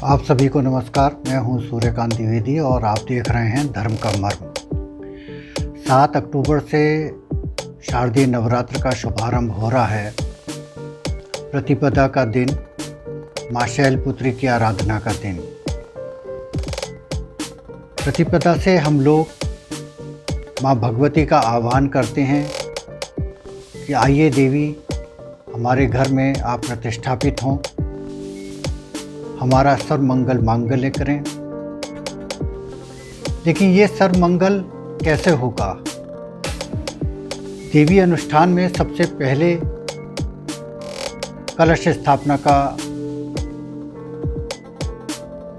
आप सभी को नमस्कार। मैं हूं सूर्यकांत द्विवेदी और आप देख रहे हैं धर्म का मर्म। 7 अक्टूबर से शारदीय नवरात्र का शुभारंभ हो रहा है। प्रतिपदा का दिन, माँ शैलपुत्री की आराधना का दिन। प्रतिपदा से हम लोग माँ भगवती का आह्वान करते हैं कि आइए देवी, हमारे घर में आप प्रतिष्ठापित हों, हमारा सर्वमंगल मांगल्य करें। लेकिन ये सर्वमंगल कैसे होगा? देवी अनुष्ठान में सबसे पहले कलश स्थापना का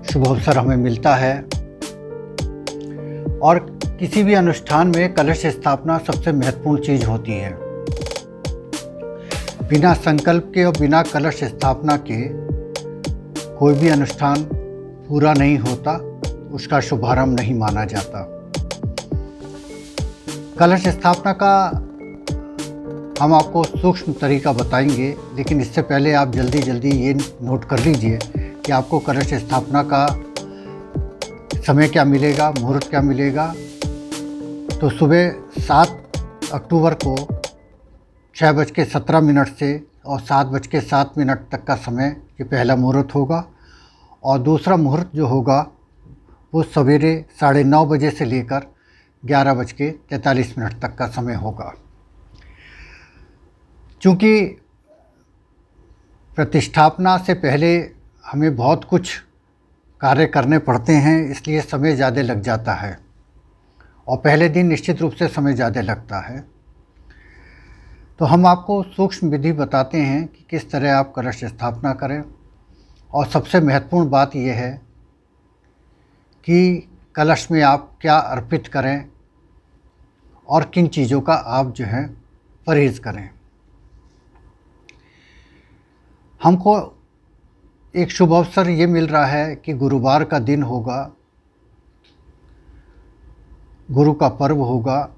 शुभ अवसर हमें मिलता है और किसी भी अनुष्ठान में कलश स्थापना सबसे महत्वपूर्ण चीज़ होती है। बिना संकल्प के और बिना कलश स्थापना के कोई भी अनुष्ठान पूरा नहीं होता, उसका शुभारंभ नहीं माना जाता। कलश स्थापना का हम आपको सूक्ष्म तरीका बताएंगे, लेकिन इससे पहले आप जल्दी ये नोट कर लीजिए कि आपको कलश स्थापना का समय क्या मिलेगा, मुहूर्त क्या मिलेगा। तो सुबह 7 अक्टूबर को 6:17 से और 7:07 तक का समय ये पहला मुहूर्त होगा। और दूसरा मुहूर्त जो होगा वो सवेरे 9:30 बजे से लेकर 11:43 तक का समय होगा। चूँकि प्रतिष्ठापना से पहले हमें बहुत कुछ कार्य करने पड़ते हैं, इसलिए समय ज़्यादा लग जाता है और पहले दिन निश्चित रूप से समय ज़्यादा लगता है। तो हम आपको सूक्ष्म विधि बताते हैं कि किस तरह आप कलश स्थापना करें। और सबसे महत्वपूर्ण बात यह है कि कलश में आप क्या अर्पित करें और किन चीज़ों का आप जो है परहेज़ करें। हमको एक शुभ अवसर ये मिल रहा है कि गुरुवार का दिन होगा, गुरु का पर्व होगा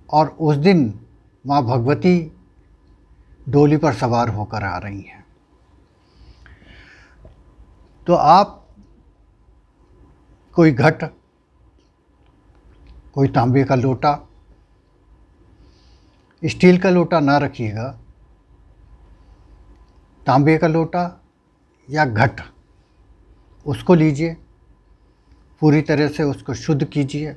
और उस दिन माँ भगवती डोली पर सवार होकर आ रही हैं। तो आप कोई घट, कोई तांबे का लोटा, स्टील का लोटा ना रखिएगा, तांबे का लोटा या घट उसको लीजिए, पूरी तरह से उसको शुद्ध कीजिए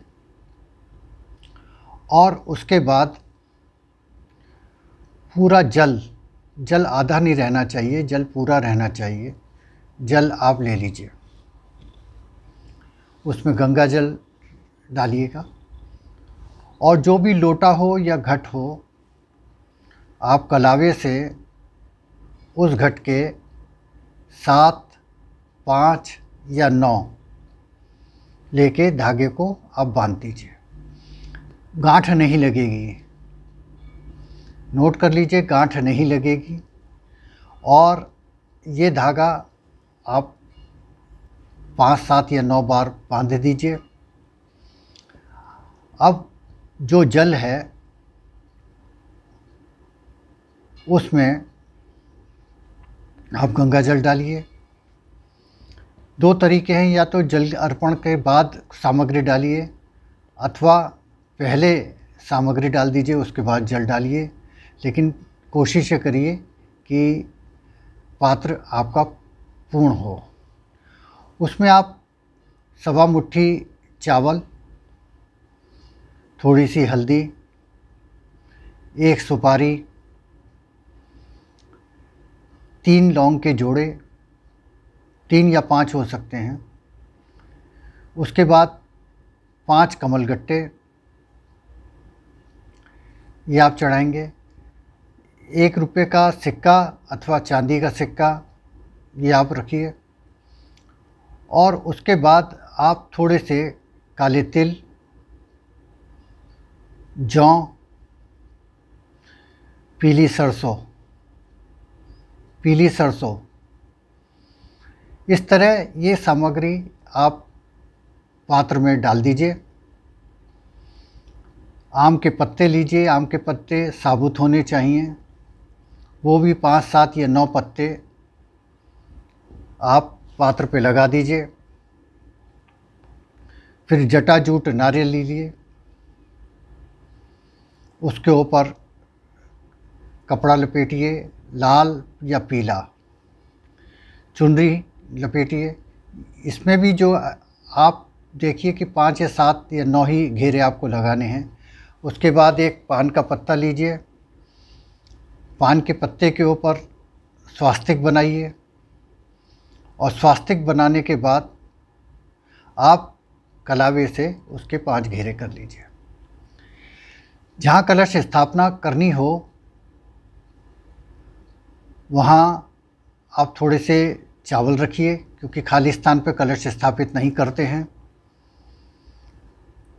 और उसके बाद पूरा जल आधा नहीं रहना चाहिए, जल पूरा रहना चाहिए। जल आप ले लीजिए, उसमें गंगा जल डालिएगा और जो भी लोटा हो या घट हो, आप कलावे से उस घट के 7, 5 या 9 लेके धागे को आप बांध दीजिए। गांठ नहीं लगेगी, नोट कर लीजिए, गांठ नहीं लगेगी। और ये धागा आप 5, 7 या 9 बार बांध दीजिए। अब जो जल है उसमें आप गंगा जल डालिए। 2 तरीके हैं, या तो जल अर्पण के बाद सामग्री डालिए अथवा पहले सामग्री डाल दीजिए उसके बाद जल डालिए। लेकिन कोशिश करिए कि पात्र आपका पूर्ण हो। उसमें आप 1.25 मुट्ठी चावल, थोड़ी सी हल्दी, 1 सुपारी, 3 लौंग के जोड़े, 3 या 5 हो सकते हैं। उसके बाद 5 कमलगट्टे ये आप चढ़ाएंगे। 1 रुपये का सिक्का अथवा चांदी का सिक्का ये आप रखिए। और उसके बाद आप थोड़े से काले तिल, जौ, पीली सरसों, इस तरह ये सामग्री आप पात्र में डाल दीजिए। आम के पत्ते लीजिए, आम के पत्ते साबुत होने चाहिए। वो भी 5, 7 या 9 पत्ते आप पात्र पे लगा दीजिए। फिर जटाजूट नारियल लीजिए, उसके ऊपर कपड़ा लपेटिए, लाल या पीला चुनरी लपेटिए। इसमें भी जो आप देखिए कि 5 या 7 या 9 ही घेरे आपको लगाने हैं। उसके बाद एक पान का पत्ता लीजिए, पान के पत्ते के ऊपर स्वास्तिक बनाइए, और स्वास्तिक बनाने के बाद आप कलावे से उसके 5 घेरे कर लीजिए। जहाँ कलश स्थापना करनी हो वहाँ आप थोड़े से चावल रखिए, क्योंकि खाली स्थान पर कलश स्थापित नहीं करते हैं।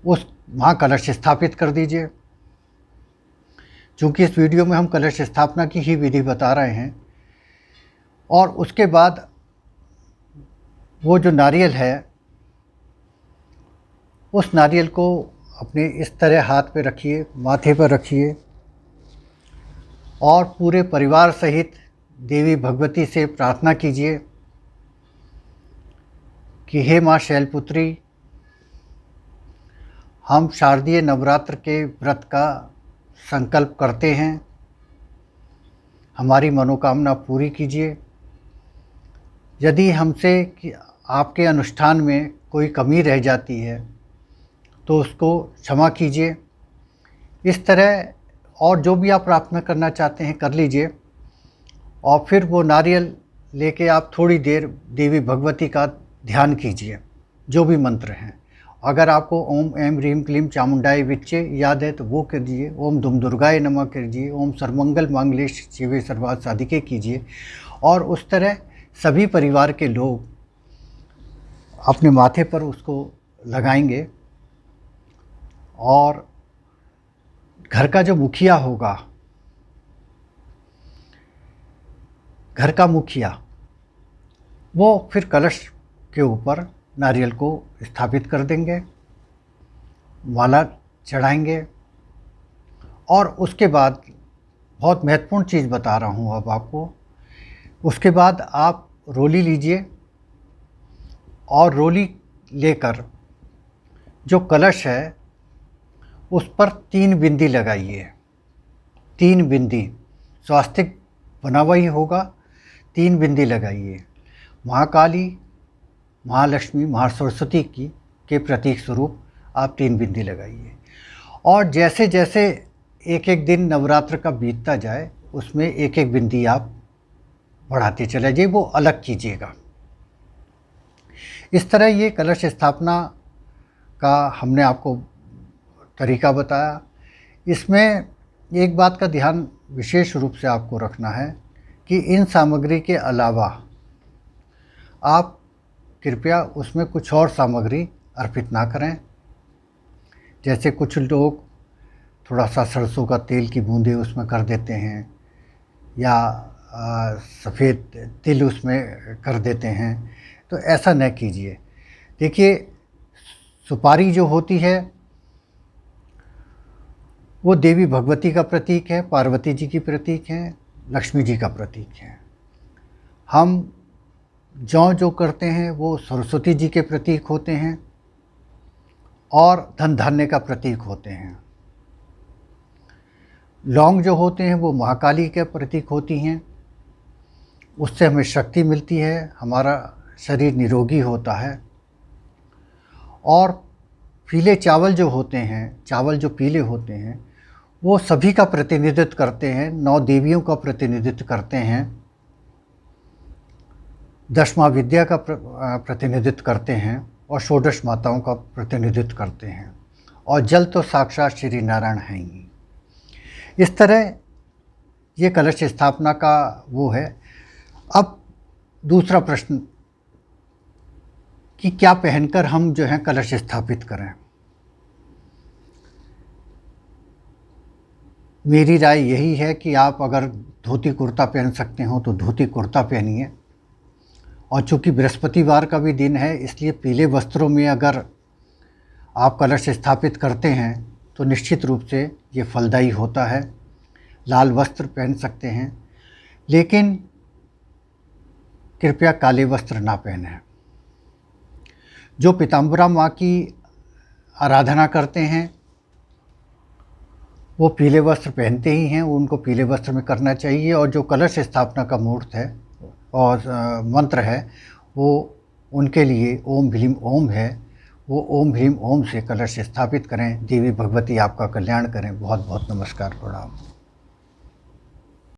वहाँ कलश स्थापित कर दीजिए। चूँकि इस वीडियो में हम कलश स्थापना की ही विधि बता रहे हैं। और उसके बाद वो जो नारियल है, उस नारियल को अपने इस तरह हाथ पे रखिए, माथे पर रखिए, और पूरे परिवार सहित देवी भगवती से प्रार्थना कीजिए कि हे माँ शैलपुत्री, हम शारदीय नवरात्र के व्रत का संकल्प करते हैं, हमारी मनोकामना पूरी कीजिए। यदि हमसे कि आपके अनुष्ठान में कोई कमी रह जाती है तो उसको क्षमा कीजिए। इस तरह और जो भी आप प्रार्थना करना चाहते हैं कर लीजिए। और फिर वो नारियल लेके आप थोड़ी देर देवी भगवती का ध्यान कीजिए, जो भी मंत्र हैं। अगर आपको ओम ऐं ह्रीं क्लीं चामुंडाय विच्चे याद है तो वो कीजिए, ओम दुम दुर्गाय नमः कीजिए, ओम सर्वमंगल मांगल्ये शिवे सर्वार्थ साधिके कीजिए। और उस तरह सभी परिवार के लोग अपने माथे पर उसको लगाएंगे। और घर का जो मुखिया होगा, घर का मुखिया, वो फिर कलश के ऊपर नारियल को स्थापित कर देंगे, माला चढ़ाएंगे। और उसके बाद बहुत महत्वपूर्ण चीज़ बता रहा हूँ अब आपको। उसके बाद आप रोली लीजिए, और रोली लेकर जो कलश है उस पर 3 बिंदी लगाइए। 3 बिंदी, स्वास्तिक बना हुआ ही होगा, 3 बिंदी लगाइए। महाकाली, महालक्ष्मी, महासरस्वती की के प्रतीक स्वरूप आप 3 बिंदी लगाइए। और जैसे जैसे एक एक दिन नवरात्र का बीतता जाए, उसमें एक एक बिंदी आप बढ़ाते चले जाइए, वो अलग कीजिएगा। इस तरह ये कलश स्थापना का हमने आपको तरीका बताया। इसमें एक बात का ध्यान विशेष रूप से आपको रखना है कि इन सामग्री के अलावा आप कृपया उसमें कुछ और सामग्री अर्पित ना करें। जैसे कुछ लोग थोड़ा सा सरसों का तेल की बूंदें उसमें कर देते हैं, या सफ़ेद तिल उसमें कर देते हैं, तो ऐसा न कीजिए। देखिए, सुपारी जो होती है वो देवी भगवती का प्रतीक है, पार्वती जी की प्रतीक है, लक्ष्मी जी का प्रतीक है। हम जौ जो करते हैं वो सरस्वती जी के प्रतीक होते हैं और धन धान्य का प्रतीक होते हैं। लौंग जो होते हैं वो महाकाली के प्रतीक होती हैं, उससे हमें शक्ति मिलती है, हमारा शरीर निरोगी होता है। और पीले चावल जो होते हैं, चावल जो पीले होते हैं, वो सभी का प्रतिनिधित्व करते हैं, 9 देवियों का प्रतिनिधित्व करते हैं, 10 विद्या का प्रतिनिधित्व करते हैं, और 16 माताओं का प्रतिनिधित्व करते हैं। और जल तो साक्षात श्री नारायण हैं ही। इस तरह ये कलश स्थापना का वो है। अब दूसरा प्रश्न कि क्या पहनकर हम जो है कलश स्थापित करें। मेरी राय यही है कि आप अगर धोती कुर्ता पहन सकते हो तो धोती कुर्ता पहनिए। और चूँकि बृहस्पतिवार का भी दिन है, इसलिए पीले वस्त्रों में अगर आप कलश स्थापित करते हैं तो निश्चित रूप से ये फलदायी होता है। लाल वस्त्र पहन सकते हैं, लेकिन कृपया काले वस्त्र ना पहनें। जो पीताम्बरा माँ की आराधना करते हैं वो पीले वस्त्र पहनते ही हैं, उनको पीले वस्त्र में करना चाहिए। और जो कलश स्थापना का मुहूर्त है और मंत्र है वो उनके लिए ओम ह्रीम ओम है, वो ओम ह्रीम ओम से कलश स्थापित करें। देवी भगवती आपका कल्याण करें। बहुत बहुत नमस्कार, प्रणाम।